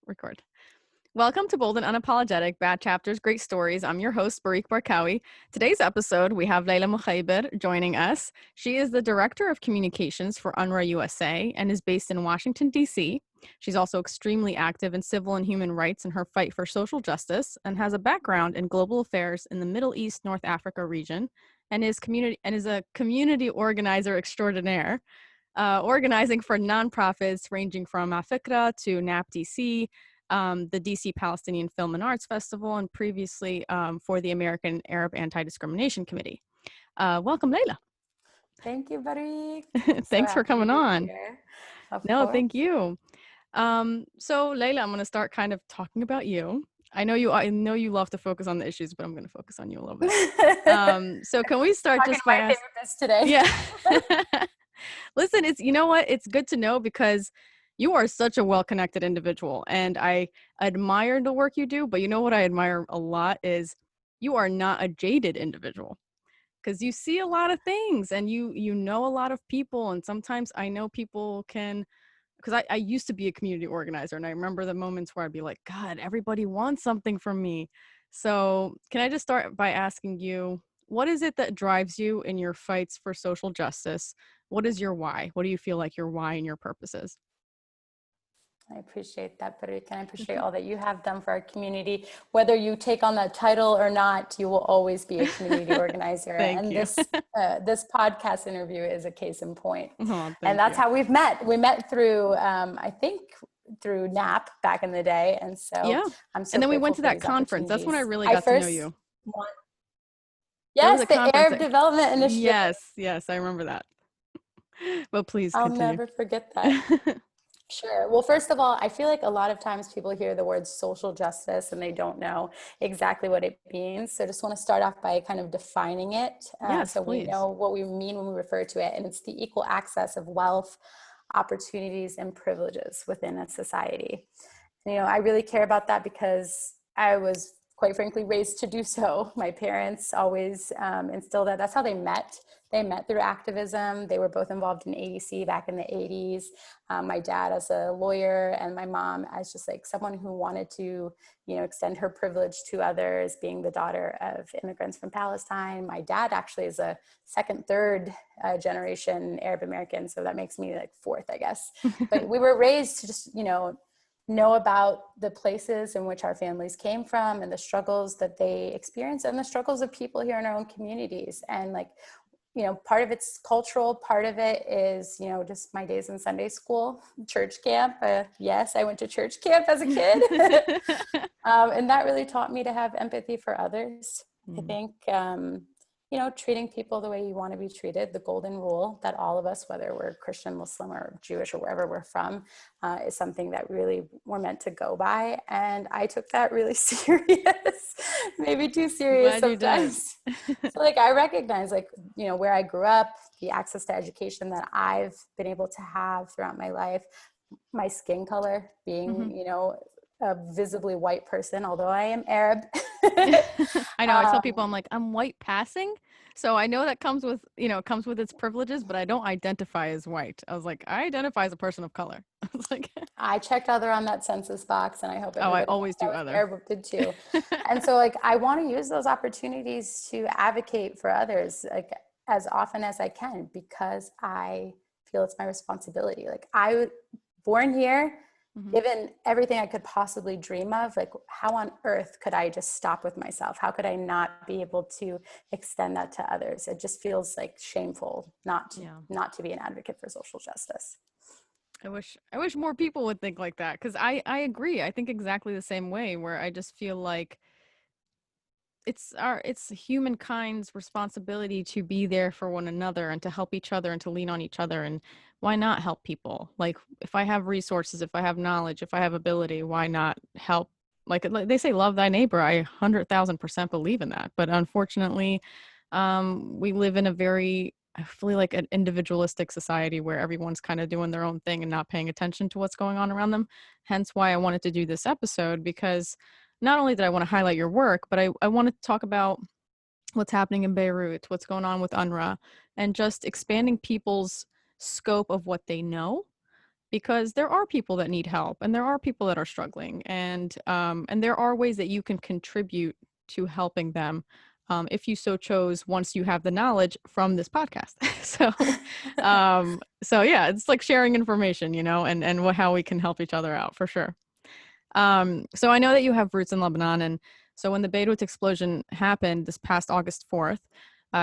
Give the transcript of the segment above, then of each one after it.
Record. Welcome to Bold and Unapologetic, Bad Chapters, Great Stories. I'm your host, Barik Barkawi. Today's episode, we have Laila Mokhiber joining us. She is the Director of Communications for UNRWA USA and is based in Washington, D.C. She's also extremely active in civil and human rights in her fight for social justice and has a background in global affairs in the Middle East, North Africa region and is a community organizer extraordinaire, organizing for nonprofits ranging from Afikra to NAP DC, the DC Palestinian Film and Arts Festival, and previously for the American Arab Anti-Discrimination Committee. Welcome, Laila. Thank you, Barik. Thanks for coming on. No, thank you. So Laila, I'm going to start kind of talking about you. I know you love to focus on the issues, but I'm going to focus on you a little bit. So can we start just by my therapist today? Yeah. Listen, it's good to know because you are such a well-connected individual and I admire the work you do, but you know what I admire a lot is you are not a jaded individual because you see a lot of things and you know a lot of people. And sometimes I know people can, because I used to be a community organizer and I remember the moments where I'd be like, God, everybody wants something from me. So can I just start by asking you, what is it that drives you in your fights for social justice? What is your why? What do you feel like your why and your purpose is? I appreciate that, Barik, and I appreciate all that you have done for our community. Whether you take on that title or not, you will always be a community organizer. And you. this podcast interview is a case in point. Oh, and that's how we've met. We met through, I think, through NAP back in the day. And so yeah. I'm so and then we went to that conference. That's when I really got to know you. Yes, the Arab Development Initiative. Yes, I remember that. But please continue. I'll never forget that. Sure. Well, first of all, I feel like a lot of times people hear the word social justice and they don't know exactly what it means. So I just want to start off by kind of defining it. So please. We know what we mean when we refer to it. And it's the equal access of wealth, opportunities, and privileges within a society. I really care about that because I was, quite frankly, raised to do so. My parents always instilled that. That's how they met. They met through activism. They were both involved in ADC back in the 80s. My dad as a lawyer and my mom as just like someone who wanted to, extend her privilege to others, being the daughter of immigrants from Palestine. My dad actually is a third generation Arab American. So that makes me like fourth, I guess. But we were raised to just, know about the places in which our families came from and the struggles that they experience and the struggles of people here in our own communities. And part of it's cultural, part of it is, just my days in Sunday school, church camp. Yes, I went to church camp as a kid. And that really taught me to have empathy for others. I think, treating people the way you want to be treated, the golden rule that all of us, whether we're Christian, Muslim, or Jewish, or wherever we're from, is something that really we're meant to go by. And I took that really serious, maybe too serious sometimes. So I recognize where I grew up, the access to education that I've been able to have throughout my life, my skin color being, a visibly white person, although I am Arab. I know. I tell people, I'm like, I'm white passing. So I know that comes with its privileges, but I don't identify as white. I was like, I identify as a person of color. I was like, I checked other on that census box, and I hope I always do other. Arab did too. And so I want to use those opportunities to advocate for others as often as I can, because I feel it's my responsibility. I was born here, given everything I could possibly dream of, how on earth could I just stop with myself? How could I not be able to extend that to others? It just feels shameful not to be an advocate for social justice. I wish more people would think like that, because I agree. I think exactly the same way, where I just feel like it's humankind's responsibility to be there for one another and to help each other and to lean on each other. And why not help people? If I have resources, if I have knowledge, if I have ability, why not help? Like they say, love thy neighbor. I 100,000% believe in that. But unfortunately, we live in I feel like an individualistic society where everyone's kind of doing their own thing and not paying attention to what's going on around them. Hence why I wanted to do this episode, because not only did I want to highlight your work, but I want to talk about what's happening in Beirut, what's going on with UNRWA, and just expanding people's scope of what they know because there are people that need help and there are people that are struggling, and there are ways that you can contribute to helping them, if you so chose, once you have the knowledge from this podcast. So yeah, it's like sharing information, and how we can help each other out for sure. So I know that you have roots in Lebanon, and so when the Beirut explosion happened this past August 4th,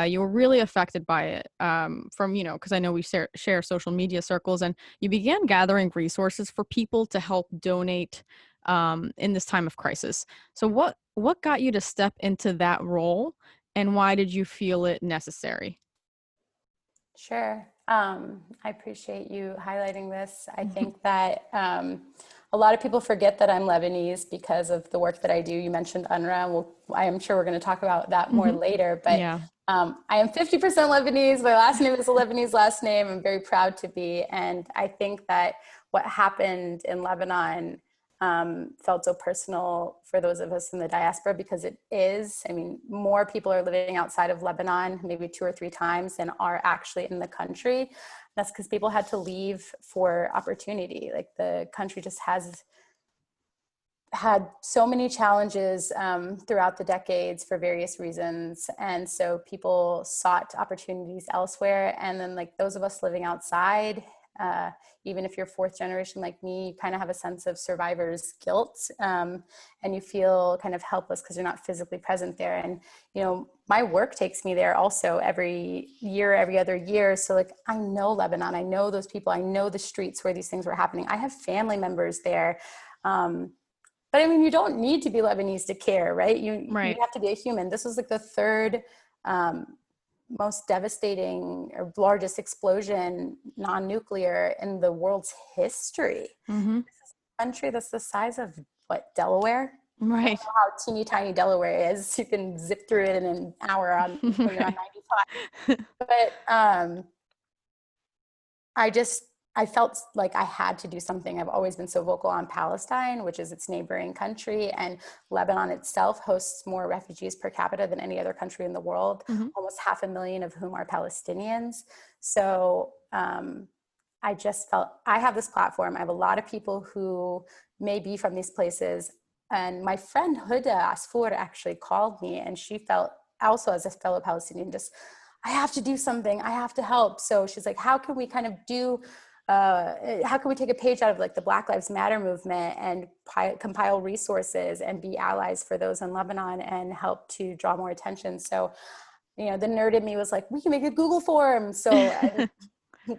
you were really affected by it, from, because I know we share social media circles, and you began gathering resources for people to help donate, in this time of crisis. So what got you to step into that role, and why did you feel it necessary? Sure. I appreciate you highlighting this. I think that a lot of people forget that I'm Lebanese because of the work that I do. You mentioned UNRWA. Well, I am sure we're going to talk about that more Hmm. later, but Yeah. I am 50% Lebanese. My last name is a Lebanese last name. I'm very proud to be. And I think that what happened in Lebanon felt so personal for those of us in the diaspora, because it is, I mean, more people are living outside of Lebanon, maybe 2 or 3 times, than are actually in the country. That's because people had to leave for opportunity. Like, the country just has had so many challenges throughout the decades for various reasons. And so people sought opportunities elsewhere. And then, like, those of us living outside, even if you're 4th generation like me, you kind of have a sense of survivor's guilt, and you feel kind of helpless because you're not physically present there. And, my work takes me there also every year, every other year. So, like, I know Lebanon, I know those people, I know the streets where these things were happening. I have family members there. But I mean, you don't need to be Lebanese to care, right? You Right. have to be a human. This was like the 3rd most devastating or largest explosion, non-nuclear, in the world's history. Hmm. This is a country that's the size of, what, Delaware? I don't Right. know how teeny tiny Delaware is. You can zip through it in an hour when you're on Right. 95. But I just, I felt like I had to do something. I've always been so vocal on Palestine, which is its neighboring country, and Lebanon itself hosts more refugees per capita than any other country in the world, Hmm. almost 500,000 of whom are Palestinians. So I just felt I have this platform. I have a lot of people who may be from these places. And my friend Huda Asfour actually called me, and she felt also, as a fellow Palestinian, just, I have to do something. I have to help. So she's like, how can we kind of do, how can we take a page out of, like, the Black Lives Matter movement and compile resources and be allies for those in Lebanon and help to draw more attention? So, the nerd in me was like, we can make a Google form. So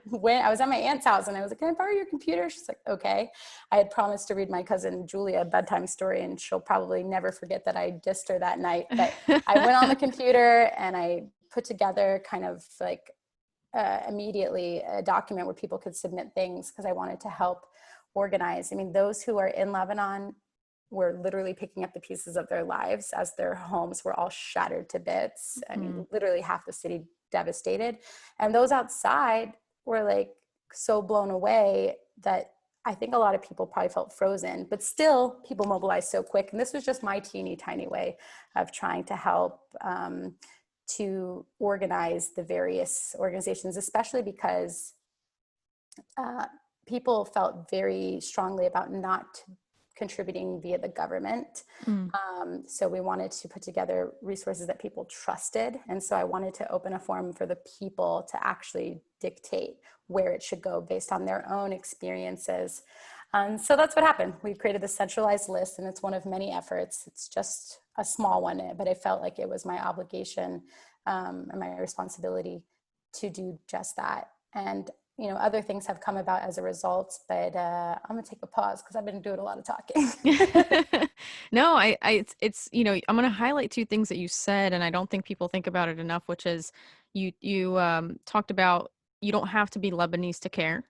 when I was at my aunt's house and I was like, can I borrow your computer? She's like, okay. I had promised to read my cousin Julia a bedtime story, and she'll probably never forget that I dissed her that night. But I went on the computer and I put together kind of like immediately a document where people could submit things, because I wanted to help organize. I mean, those who are in Lebanon were literally picking up the pieces of their lives as their homes were all shattered to bits. I mean, literally half the city devastated. And those outside were, like, so blown away that I think a lot of people probably felt frozen, but still people mobilized so quick. And this was just my teeny tiny way of trying to help to organize the various organizations, especially because people felt very strongly about not contributing via the government. Mm. So we wanted to put together resources that people trusted. And so I wanted to open a forum for the people to actually dictate where it should go based on their own experiences. So that's what happened. We created this centralized list, and it's one of many efforts. It's just a small one, but I felt like it was my obligation and my responsibility to do just that. And other things have come about as a result, but I'm gonna take a pause because I've been doing a lot of talking. No, it's I'm going to highlight 2 things that you said, and I don't think people think about it enough, which is you talked about you don't have to be Lebanese to care,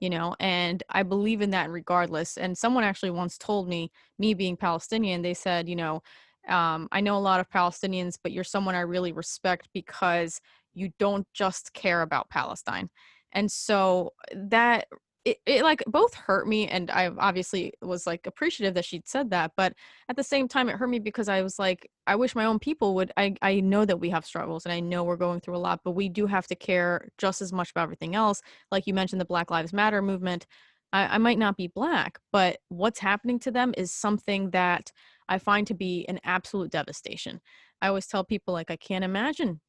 and I believe in that regardless. And someone actually once told me being Palestinian, they said, I know a lot of Palestinians, but you're someone I really respect because you don't just care about Palestine. And so that it like both hurt me, and I obviously was like appreciative that she'd said that, but at the same time it hurt me because I was like, I wish my own people would. I know that we have struggles and I know we're going through a lot, but we do have to care just as much about everything else. Like you mentioned, the Black Lives Matter movement, I might not be Black, but what's happening to them is something that I find to be an absolute devastation. I always tell people, like, I can't imagine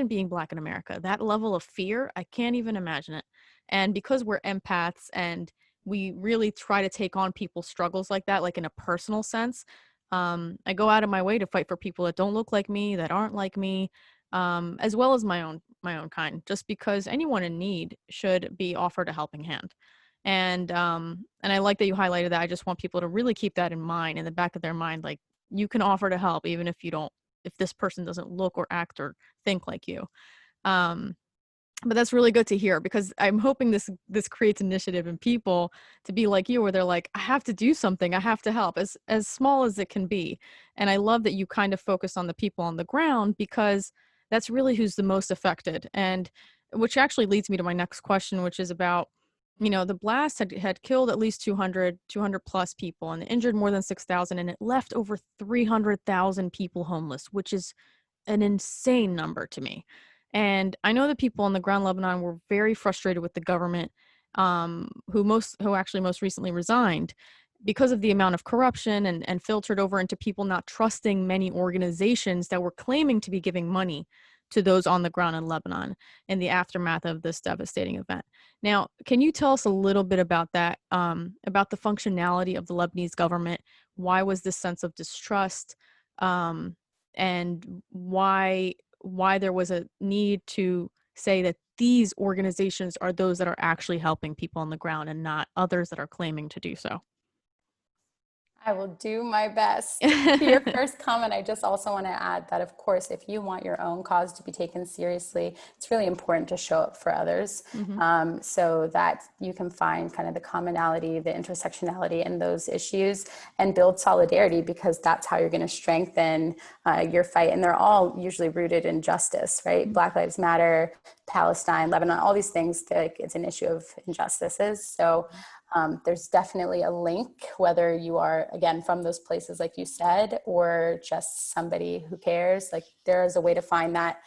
being Black in America. That level of fear, I can't even imagine it. And because we're empaths and we really try to take on people's struggles like that, like in a personal sense, I go out of my way to fight for people that don't look like me, that aren't like me, as well as my own kind, just because anyone in need should be offered a helping hand. And I like that you highlighted that. I just want people to really keep that in mind, in the back of their mind, like, you can offer to help even if this person doesn't look or act or think like you. Um, but that's really good to hear, because I'm hoping this creates initiative in people to be like you, where they're like, I have to do something, I have to help, as small as it can be. And I love that you kind of focus on the people on the ground, because that's really who's the most affected. And which actually leads me to my next question, which is about, the blast had killed at least 200 plus people and injured more than 6,000, and it left over 300,000 people homeless, which is an insane number to me. And I know that people on the ground in Lebanon were very frustrated with the government, who actually most recently resigned, because of the amount of corruption, and filtered over into people not trusting many organizations that were claiming to be giving money to those on the ground in Lebanon in the aftermath of this devastating event. Now, can you tell us a little bit about that, about the functionality of the Lebanese government? Why was this sense of distrust? And why there was a need to say that these organizations are those that are actually helping people on the ground and not others that are claiming to do so. I will do my best. To your first comment, I just also want to add that, of course, if you want your own cause to be taken seriously, it's really important to show up for others, Mm-hmm. so that you can find kind of the commonality, the intersectionality in those issues, and build solidarity, because that's how you're going to strengthen your fight. And they're all usually rooted in justice, right? Mm-hmm. Black Lives Matter, Palestine, Lebanon, all these things, like, it's an issue of injustices. So there's definitely a link, whether you are, again, from those places, like you said, or just somebody who cares. Like, there is a way to find that.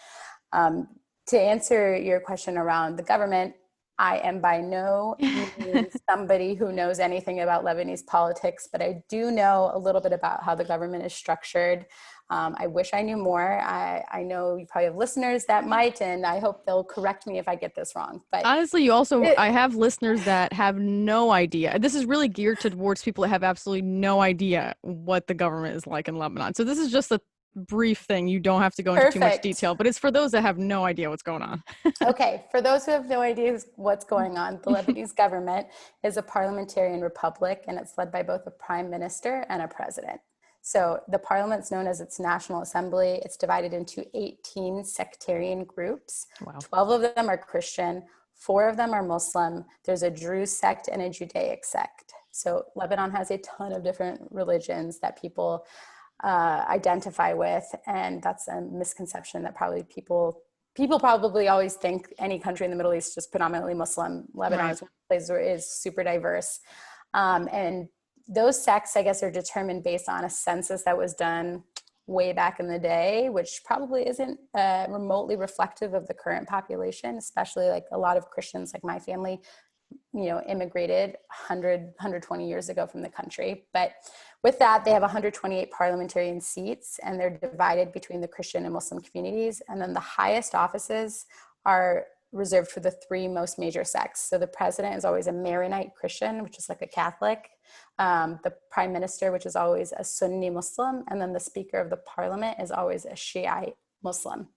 To answer your question around the government, I am by no means somebody who knows anything about Lebanese politics, but I do know a little bit about how the government is structured. I wish I knew more. I know you probably have listeners that might, and I hope they'll correct me if I get this wrong. But Honestly, I have listeners that have no idea. This is really geared towards people that have absolutely no idea what the government is like in Lebanon. So this is just a brief thing. You don't have to go into too much perfect. detail, but it's for those that have no idea what's going on. Okay, for those who have no idea what's going on, the Lebanese government is a parliamentarian republic, and it's led by both a prime minister and a president. So the parliament's known as its National Assembly. It's divided into 18 sectarian groups. Wow. 12 of them are Christian, 4 of them are Muslim. There's a Druze sect and a Judaic sect. So Lebanon has a ton of different religions that people identify with, and that's a misconception that people probably always think any country in the Middle East is just predominantly Muslim. Lebanon is one of the places where it is super diverse. And those sects, I guess, are determined based on a census that was done way back in the day, which probably isn't remotely reflective of the current population, especially like a lot of Christians, like my family, immigrated 120 years ago from the country. But with that, they have 128 parliamentarian seats, and they're divided between the Christian and Muslim communities. And then the highest offices are reserved for the 3 most major sects. So the president is always a Maronite Christian, which is like a Catholic. The prime minister, which is always a Sunni Muslim. And then the speaker of the parliament is always a Shiite Muslim.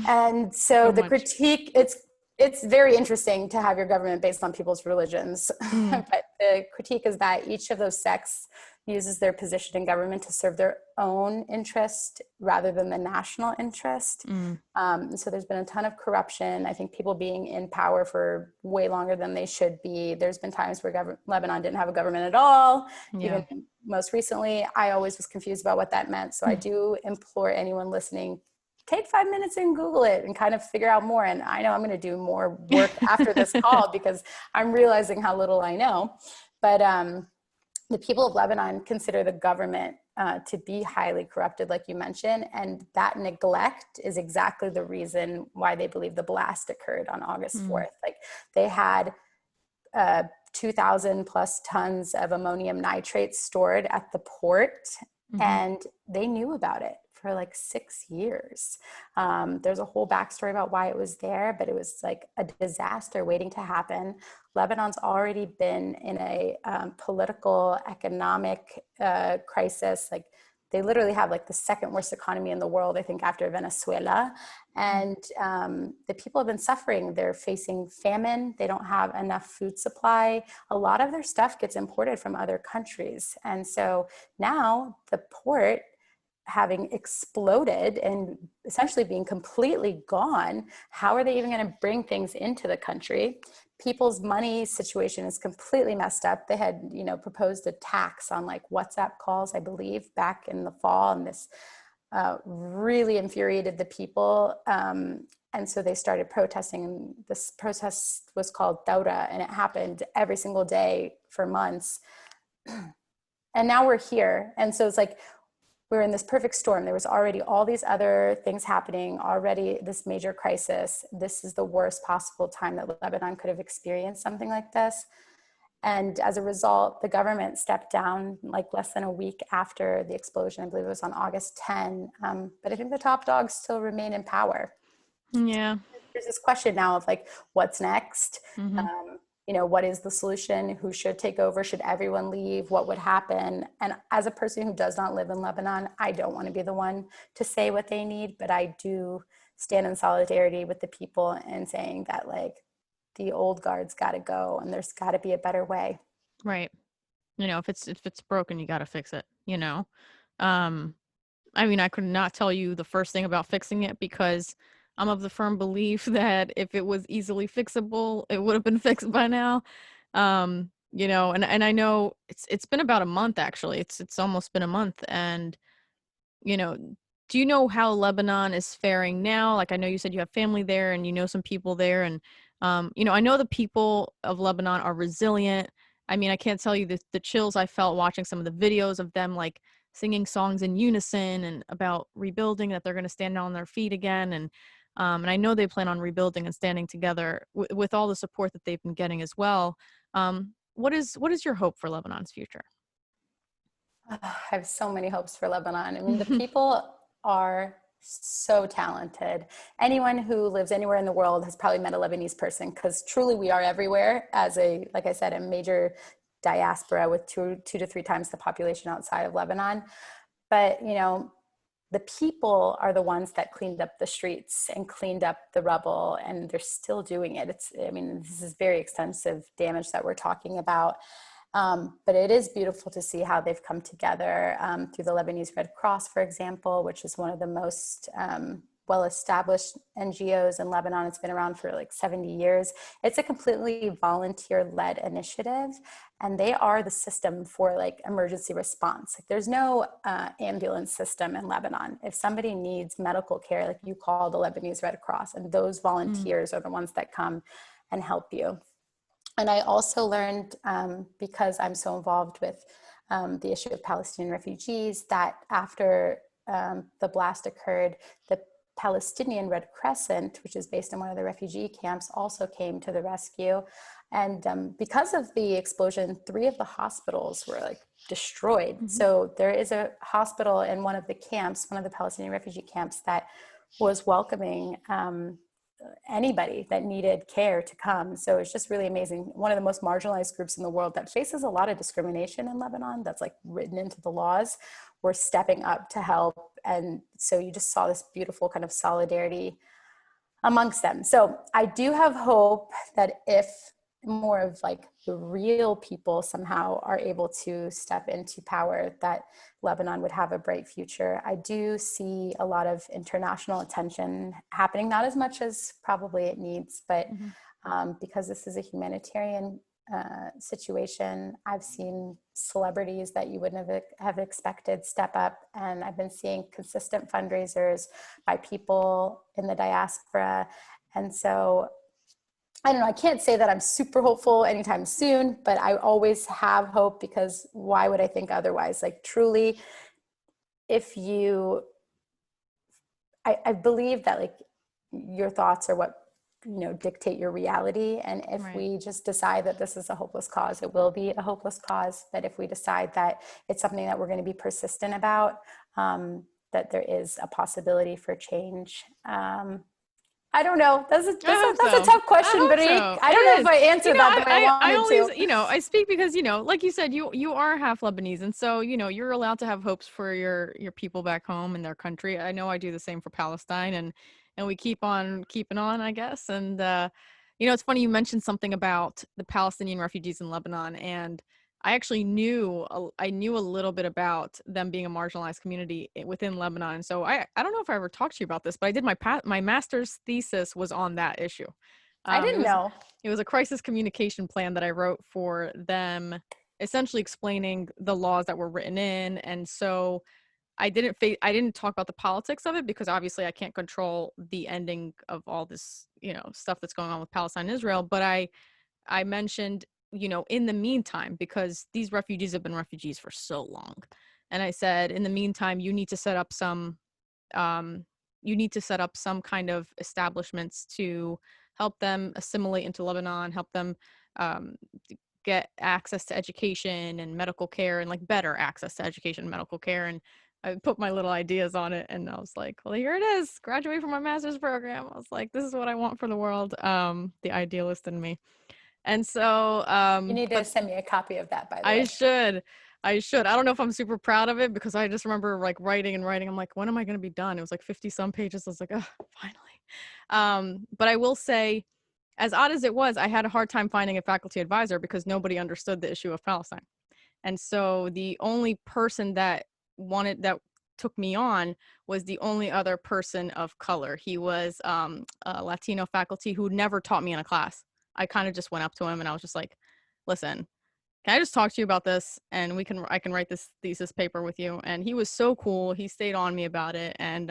And so the critique, it's very interesting to have your government based on people's religions. But the critique is that each of those sects uses their position in government to serve their own interest rather than the national interest. So there's been a ton of corruption. I think people being in power for way longer than they should be. There's been times where Lebanon didn't have a government at all. Yeah. Even most recently, I always was confused about what that meant. So I do implore anyone listening, take 5 minutes and Google it and kind of figure out more. And I know I'm going to do more work after this call because I'm realizing how little I know. But the people of Lebanon consider the government to be highly corrupted, like you mentioned. And that neglect is exactly the reason why they believe the blast occurred on August 4th. Like, they had 2,000 plus tons of ammonium nitrate stored at the port, and they knew about it for like 6 years. There's a whole backstory about why it was there, but it was like a disaster waiting to happen. Lebanon's already been in a political, economic crisis. Like they literally have like the second worst economy in the world, I think, after Venezuela. And the people have been suffering. They're facing famine. They don't have enough food supply. A lot of their stuff gets imported from other countries. And so now the port, having exploded and essentially being completely gone, how are they even going to bring things into the country? People's money situation is completely messed up. They had, proposed a tax on like WhatsApp calls, I believe, back in the fall, and this really infuriated the people. And so they started protesting, and this protest was called Daura, and it happened every single day for months. And now we're here. And so it's like, we're in this perfect storm. There was already all these other things happening, already this major crisis. This is the worst possible time that Lebanon could have experienced something like this. And as a result, the government stepped down like less than a week after the explosion. I believe it was on August 10. But I think the top dogs still remain in power. Yeah. There's this question now of like, what's next? What is the solution? Who should take over? Should everyone leave? What would happen? And as a person who does not live in Lebanon, I don't want to be the one to say what they need, but I do stand in solidarity with the people and saying that like the old guard's got to go and there's got to be a better way. Right. If it's broken, you got to fix it, I mean, I could not tell you the first thing about fixing it because I'm of the firm belief that if it was easily fixable, it would have been fixed by now. And I know it's been about a month actually. It's almost been a month. And, do you know how Lebanon is faring now? Like I know you said you have family there and you know some people there, and I know the people of Lebanon are resilient. I mean, I can't tell you the chills I felt watching some of the videos of them like singing songs in unison and about rebuilding, that they're going to stand on their feet again. And I know they plan on rebuilding and standing together with all the support that they've been getting as well. What is your hope for Lebanon's future? I have so many hopes for Lebanon. I mean, the people are so talented. Anyone who lives anywhere in the world has probably met a Lebanese person, because truly we are everywhere as like I said, a major diaspora with two to three times the population outside of Lebanon. But, the people are the ones that cleaned up the streets and cleaned up the rubble, and they're still doing it. This is very extensive damage that we're talking about. But it is beautiful to see how they've come together through the Lebanese Red Cross, for example, which is one of the most well-established NGOs in Lebanon. It's been around for like 70 years. It's a completely volunteer-led initiative, and they are the system for like emergency response. Like there's no ambulance system in Lebanon. If somebody needs medical care, like you call the Lebanese Red Cross, and those volunteers are the ones that come and help you. And I also learned, because I'm so involved with the issue of Palestinian refugees, that after the blast occurred, the Palestinian Red Crescent, which is based in one of the refugee camps, also came to the rescue. And because of the explosion, 3 of the hospitals were like destroyed. So there is a hospital in one of the camps, one of the Palestinian refugee camps, that was welcoming anybody that needed care to come. So it's just really amazing. One of the most marginalized groups in the world that faces a lot of discrimination in Lebanon, that's like written into the laws, we're stepping up to help. And so you just saw this beautiful kind of solidarity amongst them. So I do have hope that if more of like the real people somehow are able to step into power, that Lebanon would have a bright future. I do see a lot of international attention happening, not as much as probably it needs, but because this is a humanitarian situation, I've seen celebrities that you wouldn't have expected step up, and I've been seeing consistent fundraisers by people in the diaspora. And so I don't know, I can't say that I'm super hopeful anytime soon, but I always have hope, because why would I think otherwise? Like truly, if you, I believe that like your thoughts are what dictate your reality. And if we just decide that this is a hopeless cause, it will be a hopeless cause. But if we decide that it's something that we're going to be persistent about, that there is a possibility for change. I don't know. That's a tough question, but I don't know if I answered that the way I wanted I always, to. I speak because, like you said, you are half Lebanese. And so, you're allowed to have hopes for your people back home in their country. I know I do the same for Palestine, and we keep on keeping on, I guess. And, it's funny you mentioned something about the Palestinian refugees in Lebanon, and I actually knew a little bit about them being a marginalized community within Lebanon. So I don't know if I ever talked to you about this, but I did my master's thesis was on that issue. I didn't know. It was a crisis communication plan that I wrote for them, essentially explaining the laws that were written in. And so I didn't talk about the politics of it because obviously I can't control the ending of all this, stuff that's going on with Palestine and Israel. But I mentioned, in the meantime, because these refugees have been refugees for so long. And I said, in the meantime, you need to set up some kind of establishments to help them assimilate into Lebanon, help them get access to education and medical care, and like better access to education and medical care. And I put my little ideas on it, and I was like, well, here it is, graduate from my master's program. I was like, this is what I want for the world. The idealist in me. And so, you need to send me a copy of that, by the way. I should. I don't know if I'm super proud of it because I just remember like writing. I'm like, when am I going to be done? It was like 50 some pages. I was like, oh, finally. But I will say, as odd as it was, I had a hard time finding a faculty advisor because nobody understood the issue of Palestine. And so the only person that took me on was the only other person of color. He was a Latino faculty who never taught me in a class. I kind of just went up to him and I was just like, listen, can I just talk to you about this? And I can write this thesis paper with you. And he was so cool. He stayed on me about it. And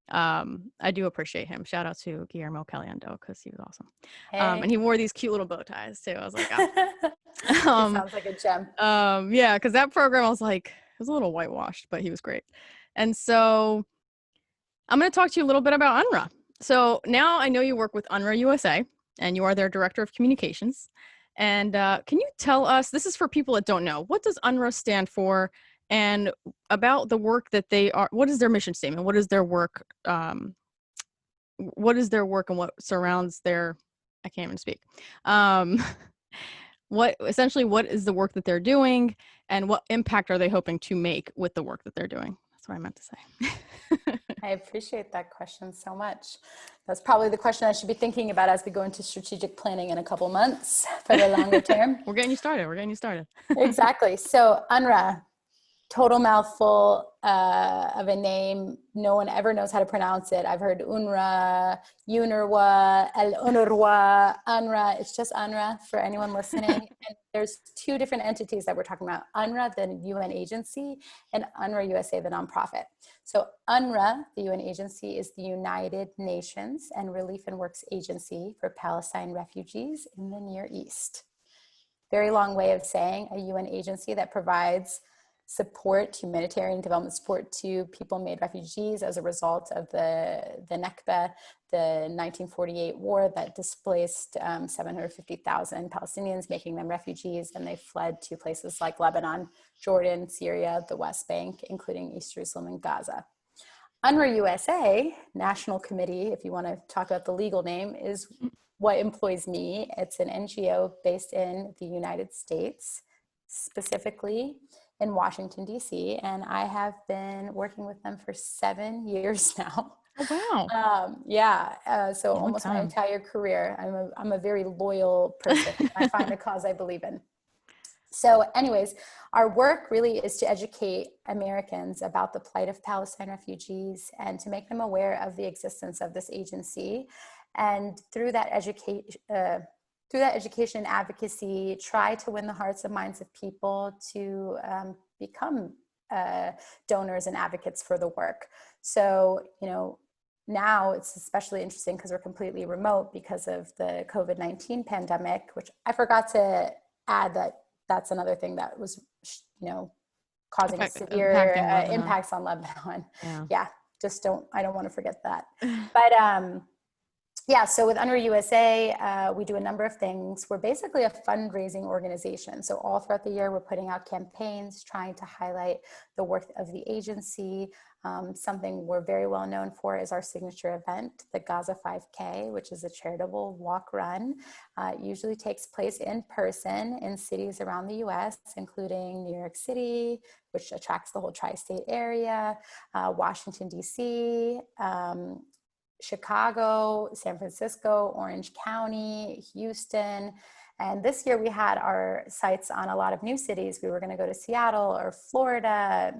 I do appreciate him. Shout out to Guillermo Caliendo because he was awesome. Hey. And he wore these cute little bow ties too. I was like, oh. He sounds like a gem. Yeah, because that program, I was like, it was a little whitewashed, but he was great. And so I'm going to talk to you a little bit about UNRWA. So now I know you work with UNRWA USA, and you are their director of communications. And can you tell us, this is for people that don't know, what does UNRWA stand for, and about the work that they are, what is their mission statement? What is their work? What is their work and what surrounds their, I can't even speak. What is the work that they're doing, and what impact are they hoping to make with the work that they're doing? That's what I meant to say. I appreciate that question so much. That's probably the question I should be thinking about as we go into strategic planning in a couple months for the longer term. We're getting you started. Exactly. So UNRWA, total mouthful of a name. No one ever knows how to pronounce it. I've heard UNRWA, UNRWA, UNRWA, UNRWA. It's just UNRWA for anyone listening. And there's two different entities that we're talking about. UNRWA, the UN agency, and UNRWA USA, the nonprofit. So UNRWA, the UN agency, is the United Nations and Relief and Works Agency for Palestine refugees in the Near East. Very long way of saying a UN agency that provides support, humanitarian development support to people-made refugees as a result of the Nakba, the 1948 war that displaced 750,000 Palestinians, making them refugees, and they fled to places like Lebanon, Jordan, Syria, the West Bank, including East Jerusalem and Gaza. UNRWA USA, National Committee, if you want to talk about the legal name, is what employs me. It's an NGO based in the United States, specifically in Washington, D.C., and I have been working with them for 7 years now. Oh, wow. So almost my entire career. I'm a very loyal person. I find a cause I believe in. So anyways, our work really is to educate Americans about the plight of Palestine refugees and to make them aware of the existence of this agency. And through that education and advocacy, try to win the hearts and minds of people to become donors and advocates for the work. So, now it's especially interesting because we're completely remote because of the COVID-19 pandemic, which I forgot to add that that's another thing that was, causing severe impacts on Lebanon. Yeah, I don't want to forget that. But Yeah, so with UNRWA USA, we do a number of things. We're basically a fundraising organization. So all throughout the year, we're putting out campaigns, trying to highlight the work of the agency. Something we're very well known for is our signature event, the Gaza 5K, which is a charitable walk run. It usually takes place in person in cities around the US, including New York City, which attracts the whole tri-state area, Washington, DC, Chicago, San Francisco, Orange County, Houston. And this year we had our sights on a lot of new cities. We were going to go to Seattle or Florida.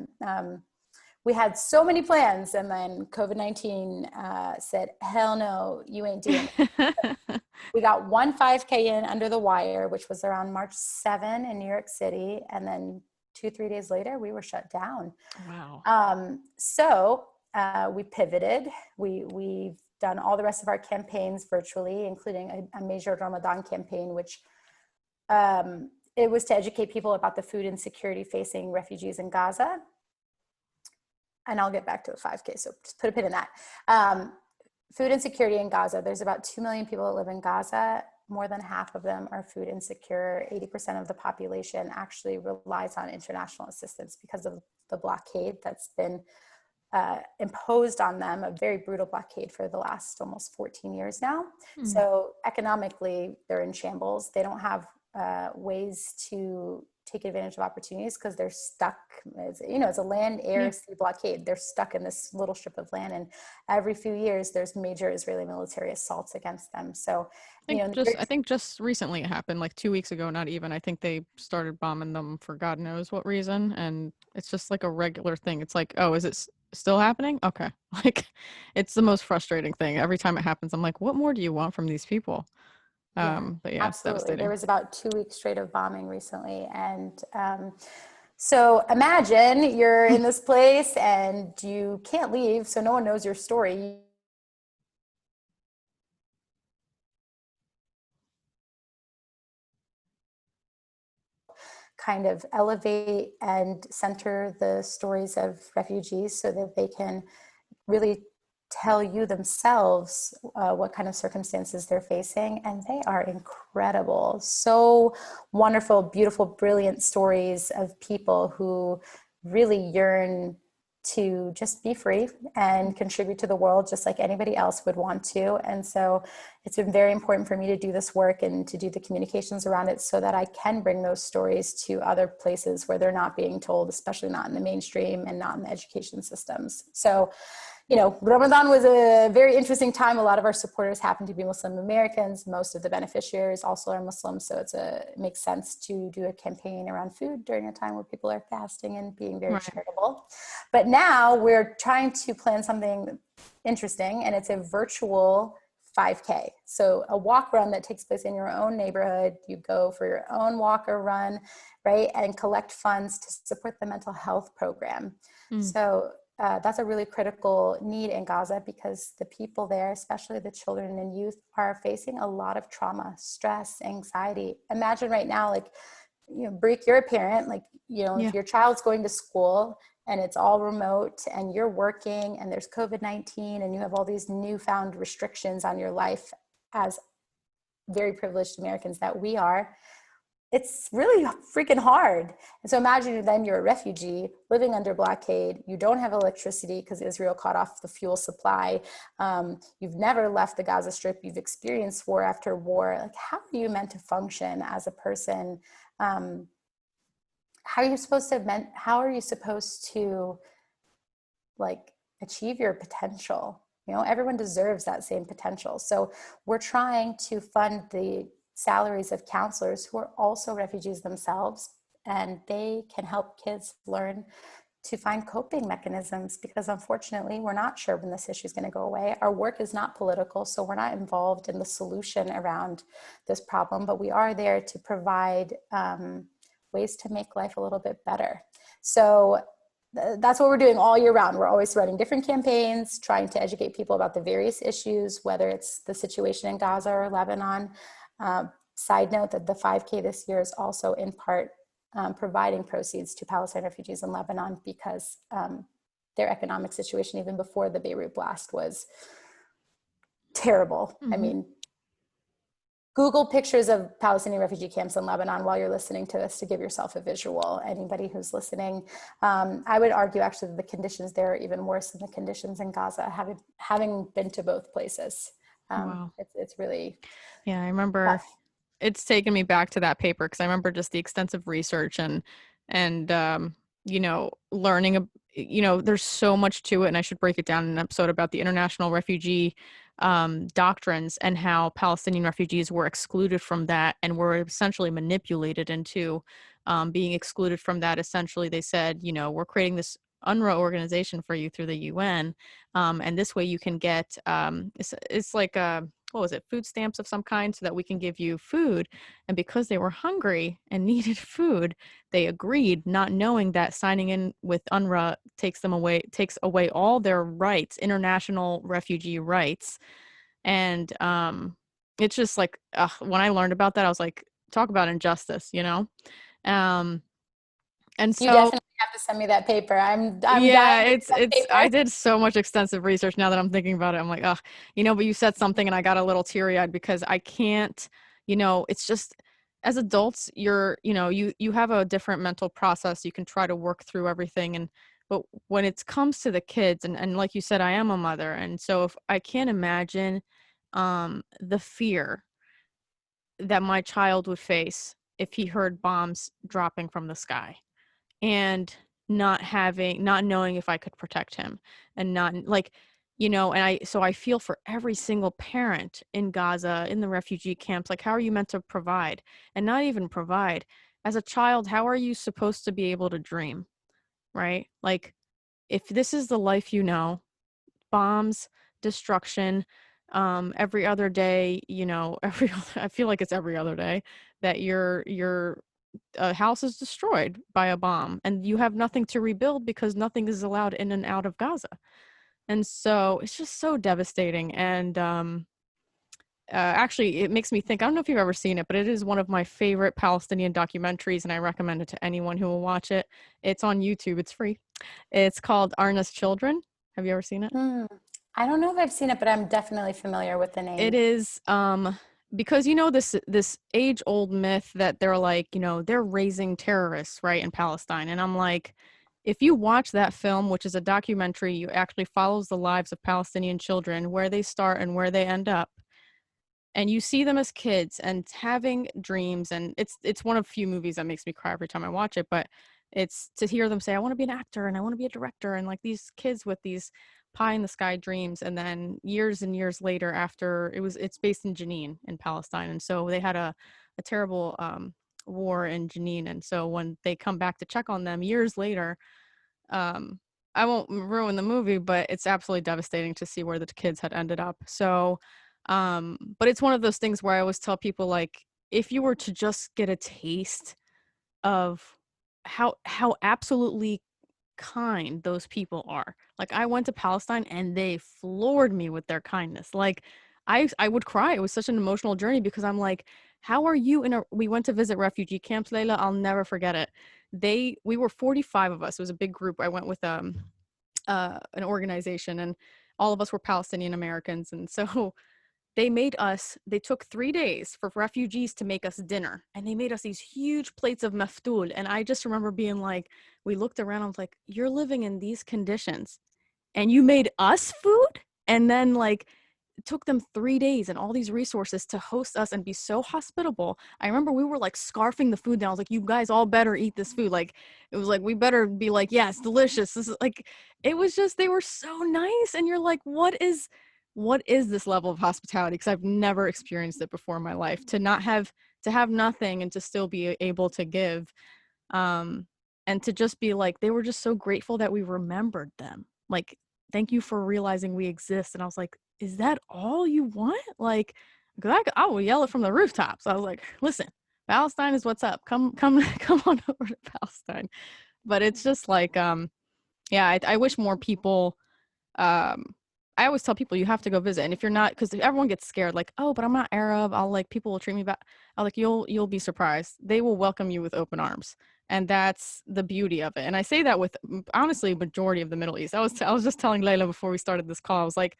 We had so many plans, and then COVID-19 said, hell no, you ain't doing it. We got one 5K in under the wire, which was around March 7 in New York City. And then 2-3 days later, we were shut down. Wow. So we pivoted. We've done all the rest of our campaigns virtually, including a major Ramadan campaign, which it was to educate people about the food insecurity facing refugees in Gaza. And I'll get back to the 5K, so just put a pin in that. Food insecurity in Gaza, there's about 2 million people that live in Gaza. More than half of them are food insecure. 80% of the population actually relies on international assistance because of the blockade that's been imposed on them, a very brutal blockade for the last almost 14 years now. So economically, they're in shambles. They don't have ways to take advantage of opportunities because they're stuck. It's a land, air, sea blockade. They're stuck in this little strip of land, and every few years there's major Israeli military assaults against them. So, I think just recently it happened, like 2 weeks ago, not even. I think they started bombing them for God knows what reason, and it's just like a regular thing. It's like, oh, is it still happening? Okay. Like, it's the most frustrating thing. Every time it happens, I'm like, what more do you want from these people? But yeah, it's absolutely. There devastating. was about 2 weeks straight of bombing recently. And so imagine you're in this place and you can't leave, so no one knows your story. Kind of elevate and center the stories of refugees so that they can really tell you themselves what kind of circumstances they're facing. And they are incredible. So wonderful, beautiful, brilliant stories of people who really yearn to just be free and contribute to the world just like anybody else would want to. And so it's been very important for me to do this work and to do the communications around it so that I can bring those stories to other places where they're not being told, especially not in the mainstream and not in the education systems. So Ramadan was a very interesting time. A lot of our supporters happen to be Muslim Americans. Most of the beneficiaries also are Muslim. So it makes sense to do a campaign around food during a time where people are fasting and being very charitable. But now we're trying to plan something interesting, and it's a virtual 5K. So a walk run that takes place in your own neighborhood. You go for your own walk or run, right? And collect funds to support the mental health program. So that's a really critical need in Gaza because the people there, especially the children and youth, are facing a lot of trauma, stress, anxiety. Imagine right now, Brik, you're a parent, if your child's going to school and it's all remote and you're working and there's COVID-19 and you have all these newfound restrictions on your life as very privileged Americans that we are, it's really freaking hard. And so imagine then you're a refugee living under blockade. You don't have electricity because Israel cut off the fuel supply. You've never left the Gaza Strip. You've experienced war after war. Like, how are you meant to function as a person? How are you supposed to achieve your potential? Everyone deserves that same potential. So we're trying to fund the salaries of counselors who are also refugees themselves, and they can help kids learn to find coping mechanisms, because unfortunately we're not sure when this issue is going to go away. Our work is not political, so we're not involved in the solution around this problem, but we are there to provide ways to make life a little bit better. So that's what we're doing all year round. We're always running different campaigns, trying to educate people about the various issues, whether it's the situation in Gaza or Lebanon. Side note that the 5K this year is also in part providing proceeds to Palestinian refugees in Lebanon because their economic situation, even before the Beirut blast, was terrible. I Mm-hmm. mean, Google pictures of Palestinian refugee camps in Lebanon while you're listening to this to give yourself a visual. Anybody who's listening, I would argue actually that the conditions there are even worse than the conditions in Gaza, having been to both places. Wow. It's really Yeah, I remember tough. it's taken me back to that paper because I remember just the extensive research and learning there's so much to it, and I should break it down in an episode about the international refugee doctrines and how Palestinian refugees were excluded from that and were essentially manipulated into being excluded from that. Essentially, they said, we're creating this UNRWA organization for you through the UN, and this way you can get it's like what was it, food stamps of some kind, so that we can give you food. And because they were hungry and needed food, they agreed, not knowing that signing in with UNRWA takes away all their rights, international refugee rights. And it's just like when I learned about that, I was like, talk about injustice, um and You so definitely have to send me that paper. I'm yeah, dying to it's see that it's I paper. did so much extensive research. Now that I'm thinking about it, I'm like, but you said something and I got a little teary-eyed because I can't, it's just, as adults, you have a different mental process. You can try to work through everything, but when it comes to the kids, and like you said, I am a mother, and so if I can't imagine the fear that my child would face if he heard bombs dropping from the sky, and not knowing if I could protect him, and not like, and I feel for every single parent in Gaza, in the refugee camps. Like, how are you meant to provide? And not even provide. As a child, how are you supposed to be able to dream, right? Like, if this is the life, bombs, destruction, every other day, I feel like it's every other day that your a house is destroyed by a bomb and you have nothing to rebuild because nothing is allowed in and out of Gaza. And so it's just so devastating. And actually, it makes me think, I don't know if you've ever seen it, but it is one of my favorite Palestinian documentaries, and I recommend it to anyone who will watch it. It's on YouTube, it's free. It's called Arna's Children. Have you ever seen it? Hmm. I don't know if I've seen it, but I'm definitely familiar with the It name. is because this age old myth that they're like, they're raising terrorists, right, in Palestine. And I'm like, if you watch that film, which is a documentary, you actually follows the lives of Palestinian children, where they start and where they end up, and you see them as kids and having dreams, and it's one of few movies that makes me cry every time I watch it. But it's to hear them say, I want to be an actor and I want to be a director, and like these kids with these pie in the sky dreams. And then years and years later, after it's based in Jenin in Palestine, and so they had a terrible war in Jenin. And so when they come back to check on them years later, um I won't ruin the movie, but it's absolutely devastating to see where the kids had ended up. So but it's one of those things where I always tell people, like, if you were to just get a taste of how absolutely kind those people are. Like, I went to Palestine and they floored me with their kindness. Like, I would cry. It was such an emotional journey because I'm like, how are you we went to visit refugee camps, Layla. I'll never forget it. We were 45 of us. It was a big group. I went with an organization, and all of us were Palestinian Americans. And so they took 3 days for refugees to make us dinner, and they made us these huge plates of maftoul. And I just remember being like, we looked around, I was like, you're living in these conditions and you made us food? And then, like, it took them 3 days and all these resources to host us and be so hospitable. I remember we were like scarfing the food down. I was like, you guys all better eat this food. Like, it was like, we better be like, yeah, it's delicious. This is like, it was just, they were so nice. And you're like, what is this level of hospitality? Because I've never experienced it before in my life, to have nothing and to still be able to give. um and to just be like, they were just so grateful that we remembered them. Like, thank you for realizing we exist. And I was like, is that all you want? Like, because I will yell it from the rooftops. I was like, listen, Palestine is what's up. Come come on over to Palestine. But it's just like, yeah, I wish more people, um I always tell people, you have to go visit. And if you're not, because everyone gets scared, like, oh, but I'm not Arab, I'll, like, people will treat me bad. I'll, like, you'll be surprised. They will welcome you with open arms. And that's the beauty of it. And I say that with honestly majority of the Middle East. I was just telling Layla before we started this call, I was like,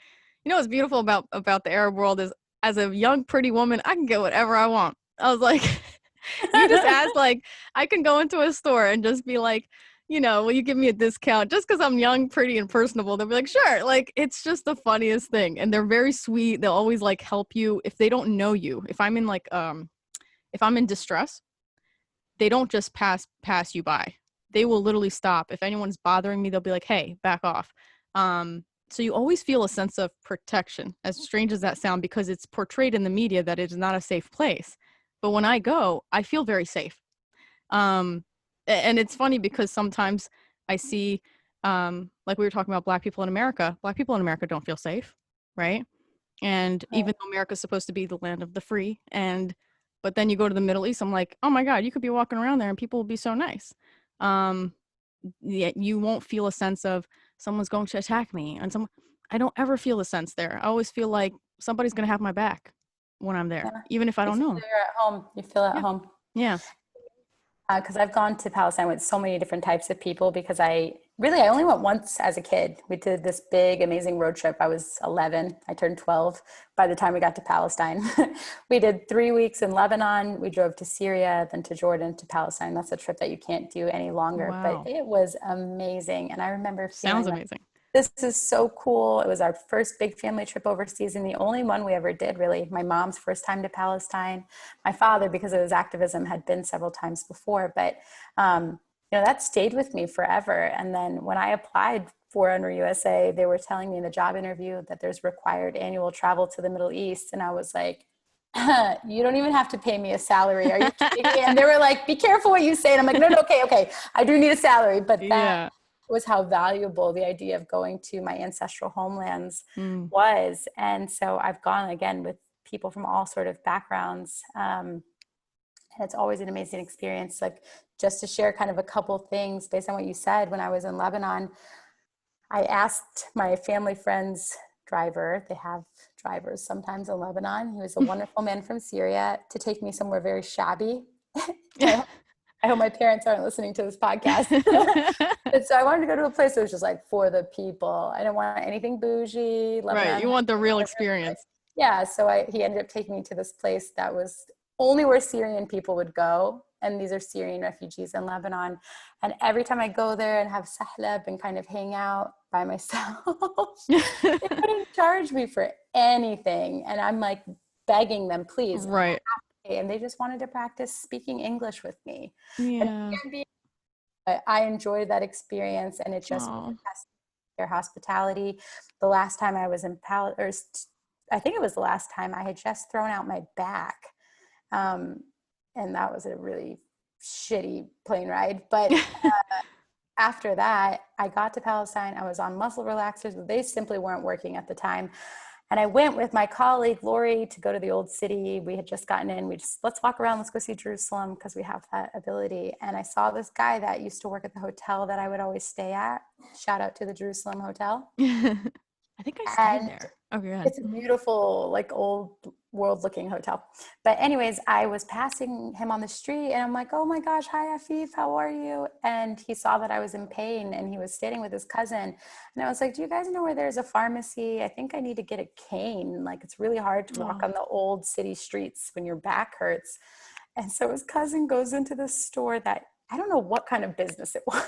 You know what's beautiful about the Arab world is, as a young, pretty woman, I can get whatever I want. I was like, you just asked, like, I can go into a store and just be like, will you give me a discount just because I'm young, pretty, and personable? They'll be like, sure. Like, it's just the funniest thing. And they're very sweet. They'll always like help you if they don't know you. If I'm in like, if I'm in distress, they don't just pass you by. They will literally stop. If anyone's bothering me, they'll be like, hey, back off. So you always feel a sense of protection, as strange as that sounds, because it's portrayed in the media that it is not a safe place. But when I go, I feel very safe. And it's funny because sometimes I see, like we were talking about Black people in America don't feel safe, right? And Right. even though America's supposed to be the land of the free, but then you go to the Middle East, I'm like, oh my God, you could be walking around there and people will be so nice. Yet you won't feel a sense of someone's going to attack me. And I don't ever feel a sense there. I always feel like somebody's going to have my back when I'm there, Yeah. even if I You don't feel know like them. you're at home. You feel at Yeah. home. Yeah. Because I've gone to Palestine with so many different types of people because I only went once as a kid. We did this big, amazing road trip. I was 11. I turned 12 by the time we got to Palestine. We did 3 weeks in Lebanon. We drove to Syria, then to Jordan, to Palestine. That's a trip that you can't do any longer, but Wow. it was amazing. And I remember Sounds feeling like, amazing. this is so cool. It was our first big family trip overseas and the only one we ever did, really. My mom's first time to Palestine. My father, because of his activism, had been several times before, but that stayed with me forever. And then when I applied for UNRWA USA, they were telling me in the job interview that there's required annual travel to the Middle East. And I was like, you don't even have to pay me a salary. Are you kidding me? And they were like, be careful what you say. And I'm like, no, okay. I do need a salary. But that Yeah. was how valuable the idea of going to my ancestral homelands Mm. was. And so I've gone again with people from all sort of backgrounds. And it's always an amazing experience. Like, just to share kind of a couple things based on what you said, when I was in Lebanon, I asked my family friend's driver, they have drivers sometimes in Lebanon, he was a wonderful man from Syria, to take me somewhere very shabby. I hope my parents aren't listening to this podcast. And so I wanted to go to a place that was just like for the people. I didn't want anything bougie. Right. Lebanon. You want the real experience. Yeah. So he ended up taking me to this place that was only where Syrian people would go. And these are Syrian refugees in Lebanon. And every time I go there and have sahlab and kind of hang out by myself, they couldn't charge me for anything. And I'm like begging them, please. Right. And they just wanted to practice speaking English with me. And Yeah. I enjoyed that experience, and it just tested their hospitality. The last time I was in I think it was the last time, I had just thrown out my back. And that was a really shitty plane ride. But after that, I got to Palestine. I was on muscle relaxers, but they simply weren't working at the time. And I went with my colleague, Lori, to go to the old city. We had just gotten in. Let's walk around. Let's go see Jerusalem because we have that ability. And I saw this guy that used to work at the hotel that I would always stay at. Shout out to the Jerusalem Hotel. I think I stayed there. Oh, go ahead. It's a beautiful, like, old world looking hotel. But anyways, I was passing him on the street and I'm like, oh my gosh, hi Afif, how are you? And he saw that I was in pain and he was staying with his cousin. And I was like, do you guys know where there's a pharmacy? I think I need to get a cane. Like, it's really hard to walk on the old city streets when your back hurts. And so his cousin goes into the store that, I don't know what kind of business it was.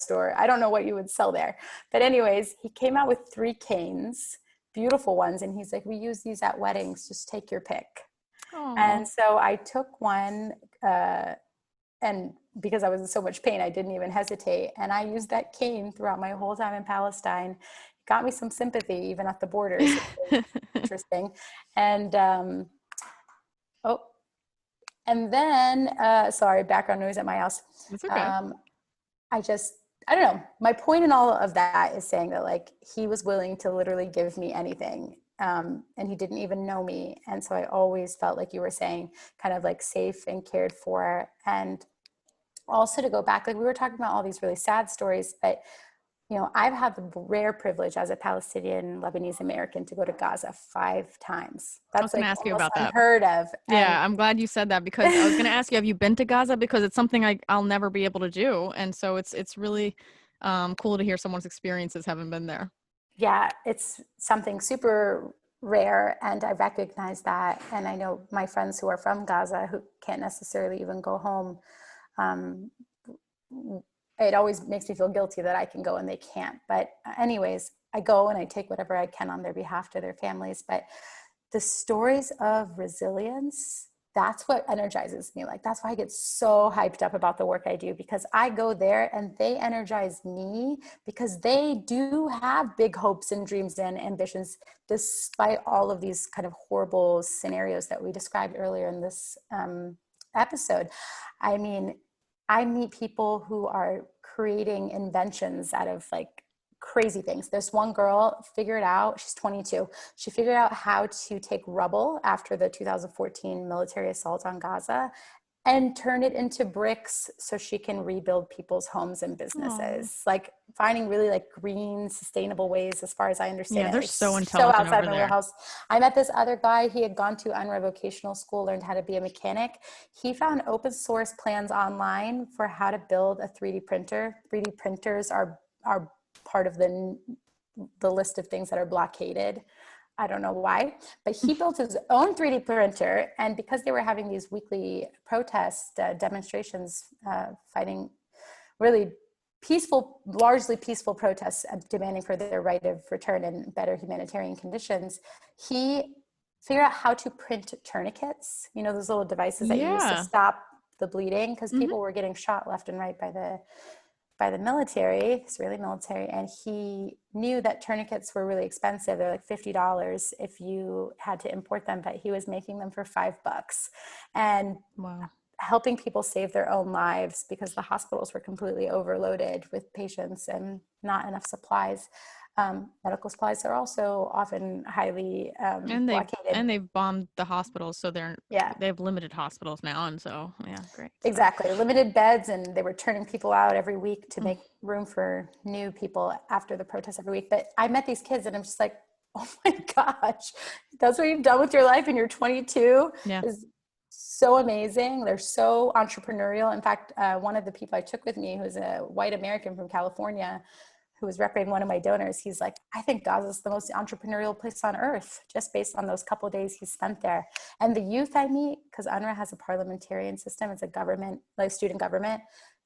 Store. I don't know what you would sell there. But anyways, he came out with 3 canes, beautiful ones. And he's like, we use these at weddings. Just take your pick. Aww. And so I took one, and because I was in so much pain, I didn't even hesitate. And I used that cane throughout my whole time in Palestine. It got me some sympathy, even at the borders. Interesting. And, and then, sorry, background noise at my house. It's okay. I don't know. My point in all of that is saying that, like, he was willing to literally give me anything. And he didn't even know me. And so I always felt, like you were saying, kind of like safe and cared for. And also to go back, like we were talking about all these really sad stories, but I've had the rare privilege as a Palestinian Lebanese American to go to Gaza 5 times. That's like ask you almost about that. unheard of. Yeah, I'm glad you said that, because I was going to ask you, have you been to Gaza? Because it's something I'll never be able to do. And so it's really cool to hear someone's experiences haven't been there. Yeah, it's something super rare, and I recognize that. And I know my friends who are from Gaza who can't necessarily even go home. Um, it always makes me feel guilty that I can go and they can't. But anyways, I go and I take whatever I can on their behalf to their families. But the stories of resilience, that's what energizes me. Like, that's why I get so hyped up about the work I do, because I go there and they energize me, because they do have big hopes and dreams and ambitions despite all of these kind of horrible scenarios that we described earlier in this episode. I mean, I meet people who are creating inventions out of like crazy things. There's one girl figured out, she's 22. She figured out how to take rubble after the 2014 military assault on Gaza and turn it into bricks so she can rebuild people's homes and businesses. Aww. Like finding really like green, sustainable ways, as far as I understand Yeah, it. they're Like so so intelligent outside over my there. wheelhouse. I met this other guy. He had gone to UNRWA vocational school, learned how to be a mechanic. He found open source plans online for how to build a 3D printer. 3D printers are part of the list of things that are blockaded. I don't know why, but he built his own 3D printer. And because they were having these weekly protest demonstrations, fighting really peaceful, largely peaceful protests demanding for their right of return and better humanitarian conditions, he figured out how to print tourniquets, you know, those little devices that you use to Yeah. stop the bleeding, because Hmm. people were getting shot left and right by the military, Israeli military, and he knew that tourniquets were really expensive. They're like $50 if you had to import them, but he was making them for $5 and Wow. helping people save their own lives because the hospitals were completely overloaded with patients and not enough supplies. Medical supplies are also often highly And blockaded. they've bombed the hospitals, so Yeah, they have limited hospitals now, and so yeah, great. exactly. Limited beds, and they were turning people out every week to make room for new people after the protests every week. But I met these kids, and I'm just like, oh my gosh, that's what you've done with your life, and you're 22 Yeah. is so amazing. They're so entrepreneurial. In fact, one of the people I took with me, who's a white American from California, who was representing one of my donors, he's like, I think Gaza is the most entrepreneurial place on earth, just based on those couple of days he spent there. And the youth I meet, because UNRWA has a parliamentarian system, it's a government, like student government,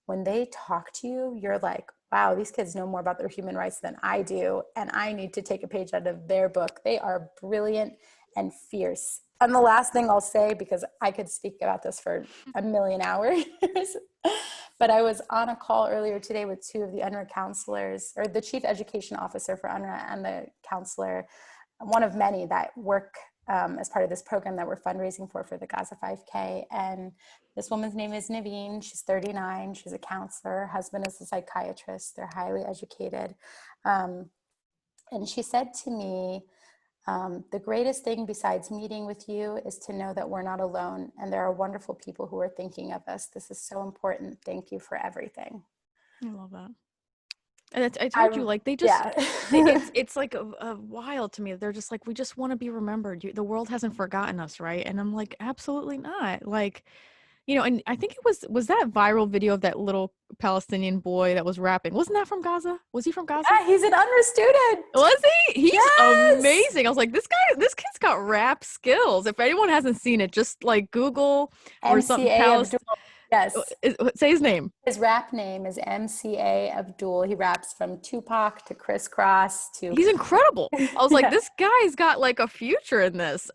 when they talk to you, you're like, wow, these kids know more about their human rights than I do, and I need to take a page out of their book. They are brilliant and fierce. And the last thing I'll say, because I could speak about this for a million hours, but I was on a call earlier today with two of the UNRWA counselors, or the chief education officer for UNRWA and the counselor, one of many that work as part of this program that we're fundraising for the Gaza 5K. And this woman's name is Naveen. She's 39. She's a counselor. Her husband is a psychiatrist. They're highly educated. And she said to me, the greatest thing besides meeting with you is to know that we're not alone and there are wonderful people who are thinking of us. This is so important. Thank you for everything. I love that. And I told you, like, Yeah. it's like a wild to me. They're just like, we just want to be remembered. The world hasn't forgotten us, right? And I'm like, absolutely not. Like, and I think was that viral video of that little Palestinian boy that was rapping. Wasn't that from Gaza? Was he from Gaza? Yeah, he's an UNRWA student. Was he? He's Yes. amazing. I was like, this kid's got rap skills. If anyone hasn't seen it, just like Google or something. MCA Abdul. Yes. Say his name. His rap name is MCA Abdul. He raps from Tupac to Criss Cross to. He's incredible. I was like, Yeah. this guy's got like a future in this.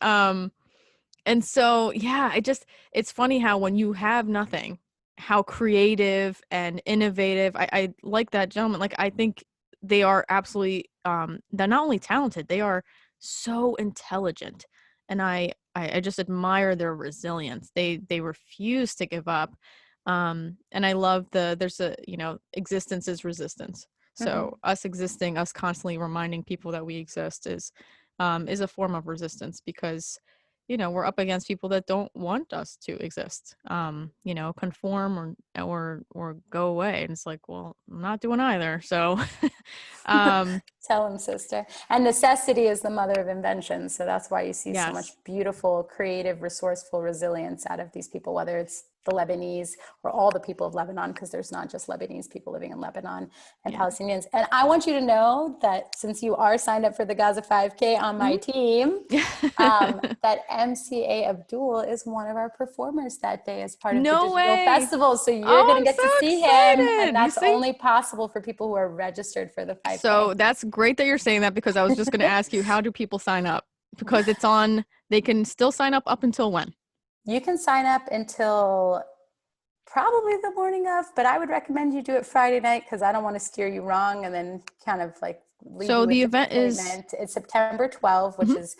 And so, yeah, it's funny how when you have nothing, how creative and innovative. I like that gentleman. Like, I think they are absolutely, they're not only talented, they are so intelligent. And I just admire their resilience. They refuse to give up. And I love there's existence is resistance. Mm-hmm. So us existing, us constantly reminding people that we exist is a form of resistance, because we're up against people that don't want us to exist, conform or go away. And it's like, well, I'm not doing either. So, Tell them, sister. And necessity is the mother of invention. So that's why you see so much Yes. beautiful, creative, resourceful resilience out of these people, whether it's the Lebanese or all the people of Lebanon, because there's not just Lebanese people living in Lebanon and Yeah. Palestinians. And I want you to know that since you are signed up for the Gaza 5K on my team, Mhm. that MCA Abdul is one of our performers that day as part of the No digital way. festival. So you're Oh, going to I'm get so to see him. And excited. You that's see? only possible for people who are registered for the 5K. So that's great that you're saying that because I was just going to ask you, how do people sign up? Because they can still sign up until when? You can sign up until probably the morning of, but I would recommend you do it Friday night because I don't want to steer you wrong and then kind of like leave So you with the event is, disappointment. It's September 12th, which mhm, is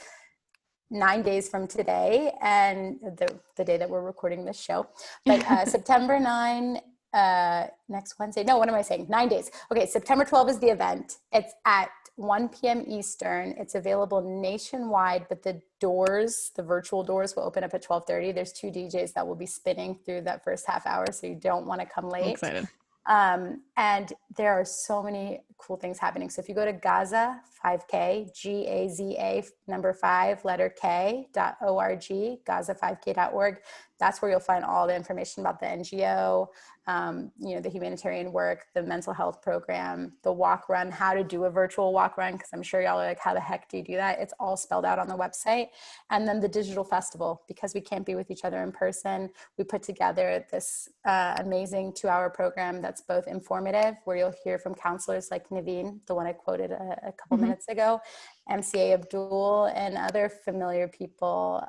9 days from today and the day that we're recording this show. But September 9, next Wednesday. No, what am I saying? 9 days. Okay, September 12th is the event. It's at 1 p.m. Eastern. It's available nationwide, but the virtual doors will open up at 12:30. There's 2 DJs that will be spinning through that first half hour, so you don't want to come I'm late. excited. And there are so many cool things happening. So if you go to Gaza 5K, GAZA number 5, letter K.org, Gaza5K.org, that's where you'll find all the information about the NGO, the humanitarian work, the mental health program, the walk run, how to do a virtual walk run, because I'm sure y'all are like, how the heck do you do that? It's all spelled out on the website. And then the digital festival, because we can't be with each other in person, we put together this amazing 2-hour program that's both informative, where you'll hear from counselors like Naveen, the one I quoted a couple Mhm. minutes ago, MCA Abdul, and other familiar people.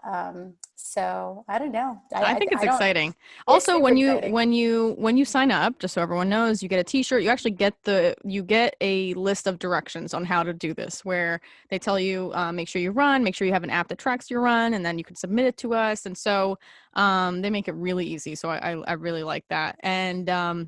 So I don't know. I think it's I don't. exciting. It's Also, super when you exciting. when you when you sign up, just so everyone knows, you get a t-shirt. You actually get a list of directions on how to do this, where they tell you make sure you run, make sure you have an app that tracks your run, and then you can submit it to us. And so they make it really easy. So I really like that. And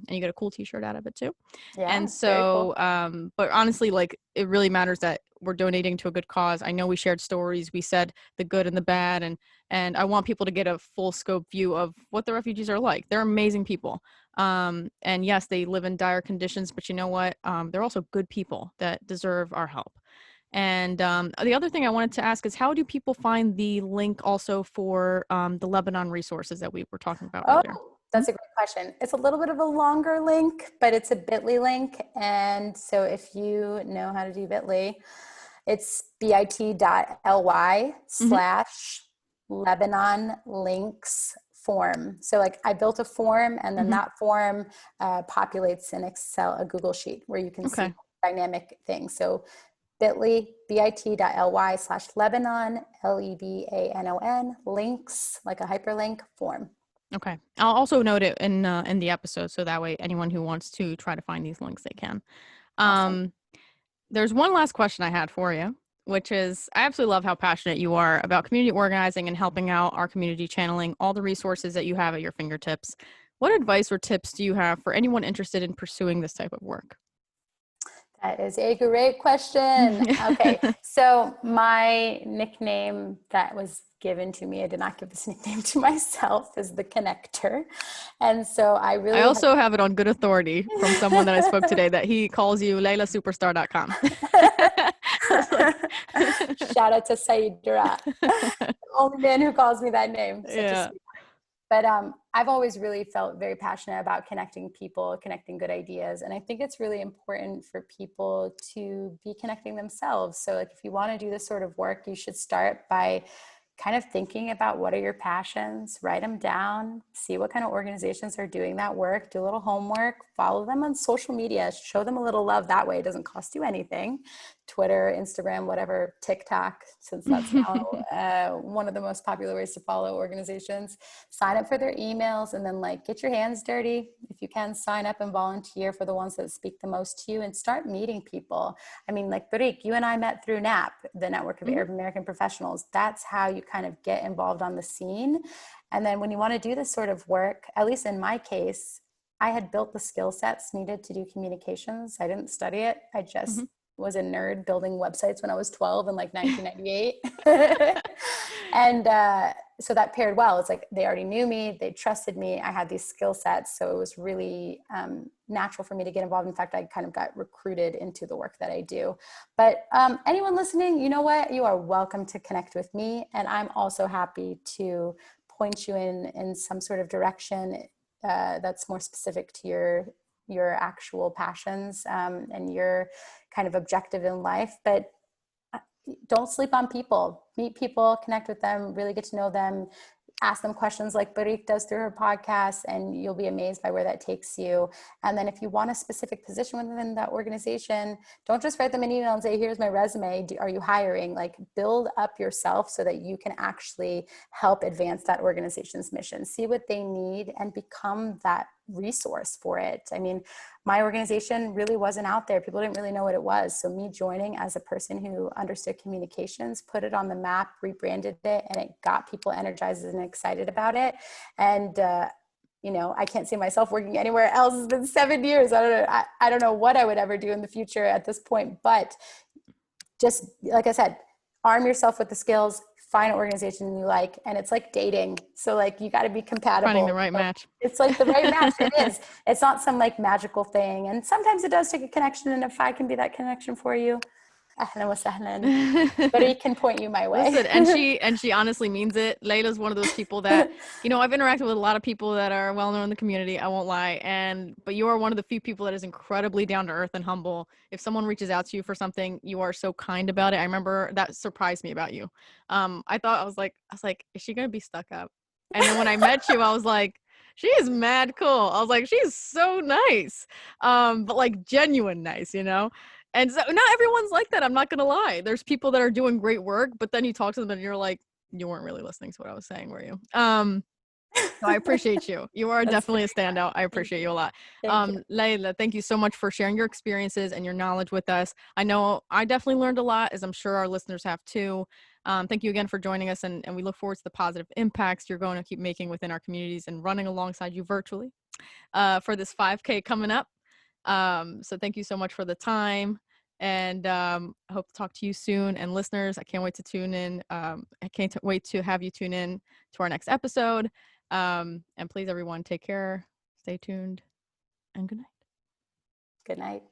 you get a cool t-shirt out of it too. Yeah, And it's very so, cool. but honestly, like it really matters that we're donating to a good cause. I know we shared stories, we said the good and the bad, and I want people to get a full scope view of what the refugees are like. They're amazing people. And yes, they live in dire conditions, but you know what? They're also good people that deserve our help. And the other thing I wanted to ask is, how do people find the link also for the Lebanon resources that we were talking about Oh, earlier? that's a great question. It's a little bit of a longer link, but it's a bit.ly link. And so if you know how to do bit.ly, it's bit.ly Mm-hmm. slash Lebanon links form. So like I built a form and then Mm-hmm. that form populates in Excel, a Google sheet where you can see Okay. dynamic things. So bit.ly, bit.ly slash Lebanon, Lebanon, links, like a hyperlink form. Okay. I'll also note it in the episode so that way anyone who wants to try to find these links they can. Awesome. Um, there's one last question I had for you, which is I absolutely love how passionate you are about community organizing and helping out our community, channeling all the resources that you have at your fingertips. What advice or tips do you have for anyone interested in pursuing this type of work? That is a great question. Okay, so my nickname that was given to me, I did not give this nickname to myself, is the connector. And so I I really have. also have it on good authority from someone that I spoke today that he calls you LailaSuperstar.com. Like, Shout out to Saeed Dura, the only man who calls me that name. Such a yeah. sweet. But I've always really felt very passionate about connecting people, connecting good ideas. And I think it's really important for people to be connecting themselves. So like, if you want to do this sort of work, you should start by kind of thinking about what are your passions, write them down, see what kind of organizations are doing that work, do a little homework, follow them on social media, show them a little love that way. It doesn't cost you anything. Twitter, Instagram, whatever, TikTok, since that's now one of the most popular ways to follow organizations. Sign up for their emails and then like get your hands dirty. If you can, sign up and volunteer for the ones that speak the most to you and start meeting people. I mean, like Barik, you and I met through NAP, the Network of Mhm. Arab American Professionals. That's how you kind of get involved on the scene. And then when you want to do this sort of work, at least in my case, I had built the skill sets needed to do communications. I didn't study it. I just Mhm. was a nerd building websites when I was 12 in like 1998. And so that paired well. It's like they already knew me, they trusted me, I had these skill sets, so it was really natural for me to get involved. In fact, I kind of got recruited into the work that I do. But anyone listening, you know what, you are welcome to connect with me, and I'm also happy to point you in some sort of direction that's more specific to your actual passions and your kind of objective in life. But don't sleep on people. Meet people, connect with them, really get to know them, ask them questions like Barik does through her podcast, and you'll be amazed by where that takes you. And then if you want a specific position within that organization, don't just write them an email and say, here's my resume, are you hiring? Like, build up yourself so that you can actually help advance that organization's mission. See what they need and become that resource for it. I mean, my organization really wasn't out there. People didn't really know what it was. So me joining as a person who understood communications, put it on the map, rebranded it, and it got people energized and excited about it. And, I can't see myself working anywhere else. It's been 7 years. I don't know what I would ever do in the future at this point, but just like I said, arm yourself with the skills, find an organization you like, and it's like dating. So like, you got to be compatible. Finding the right match. It's like the right match. It is. It's not some like magical thing. And sometimes it does take a connection. And if I can be that connection for you, ahlan wa sahlan. But he can point you my way. Listen, and she honestly means it. Layla's one of those people that, I've interacted with a lot of people that are well known in the community, I won't lie. But you are one of the few people that is incredibly down to earth and humble. If someone reaches out to you for something, you are so kind about it. I remember that surprised me about you. I was like, is she gonna be stuck up? And then when I met you, I was like, she is mad cool. I was like, she's so nice. But like genuine nice, And so not everyone's like that. I'm not going to lie. There's people that are doing great work, but then you talk to them and you're like, you weren't really listening to what I was saying, were you? So I appreciate you. You are definitely a standout. I appreciate you a lot. Thank you. Laila, thank you so much for sharing your experiences and your knowledge with us. I know I definitely learned a lot, as I'm sure our listeners have too. Thank you again for joining us, and we look forward to the positive impacts you're going to keep making within our communities and running alongside you virtually for this 5K coming up. So thank you so much for the time, and I hope to talk to you soon. And listeners, I can't wait to tune in. I can't wait to have you tune in to our next episode. And please, everyone, take care, stay tuned, and good night. Good night.